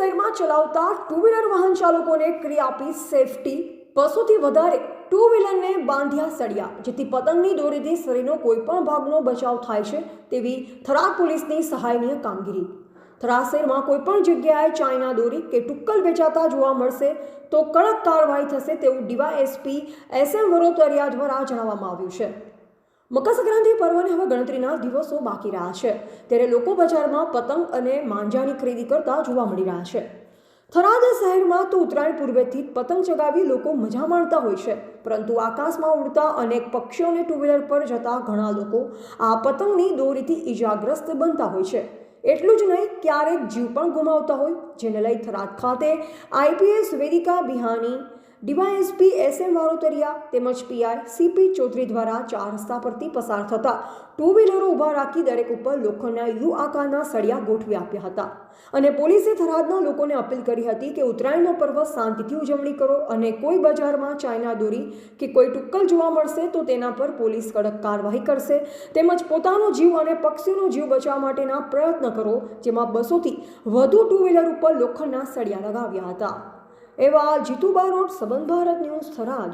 શહેરમાં ચલાવતા two wheeler વાહન ચાલકોને ક્રિયા આપી સેફટી 200થી વધારે ટુ વ્હીલરને બાંધ્યા સળિયા, જેથી પતંગની દોરીથી શરીરનો કોઈપણ ભાગનો બચાવ થાય છે તેવી થરાદ પોલીસની સહાયનીય કામગીરી। થરાદ શહેરમાં કોઈપણ જગ્યાએ ચાઇના દોરી કે ટુક્કલ વેચાતા જોવા મળશે તો કડક કાર્યવાહી થશે તેવું ડીવાયએસપી SM વરોતરિયા દ્વારા જણાવવામાં આવ્યું છે। મકર સંક્રાંતિ પર્વને હવે ગણતરીના દિવસો બાકી રહ્યા છે, ત્યારે લોકો બજારમાં પતંગ અને માંજાની ખરીદી કરતા જોવા મળી રહ્યા છે। થરાદ શહેરમાં તો ઉત્તરાયણ પૂર્વેથી પતંગ ચગાવી લોકો મજા માણતા હોય છે, પરંતુ આકાશમાં ઉડતા અનેક પક્ષીઓને ટુ વ્હીલર પર જતા ઘણા લોકો આ પતંગની દોરીથી ઈજાગ્રસ્ત બનતા હોય છે। એટલું જ નહીં, ક્યારેક જીવ પણ ગુમાવતા હોય, જેને લઈ થરાદ ખાતે IPS Vedika Bihani, DYSP SM Varotariya તેમજ PI CP ચૌધરી દ્વારા 4 રસ્તા પરથી પસાર થતા ટુ વ્હીલરો ઊભા રાખી દરેક ઉપર લોખંડના યુ આકારના સળિયા ગોઠવી આપ્યા હતા અને પોલીસે થરાદના લોકોને અપીલ કરી હતી કે ઉત્તરાયણનો પર્વ શાંતિથી ઉજવણી કરો અને કોઈ બજારમાં ચાઇના દોરી કે કોઈ ટુક્કલ જોવા મળશે તો તેના પર પોલીસ કડક કાર્યવાહી કરશે, તેમજ પોતાનો જીવ અને પક્ષીઓનો જીવ બચાવવા માટેના પ્રયત્ન કરો, જેમાં 200થી વધુ ટુ વ્હીલર ઉપર લોખંડના સળિયા લગાવ્યા હતા। એવા જીતુ બારોટ, સંબંધ ભારત ન્યૂઝ, થરાદ।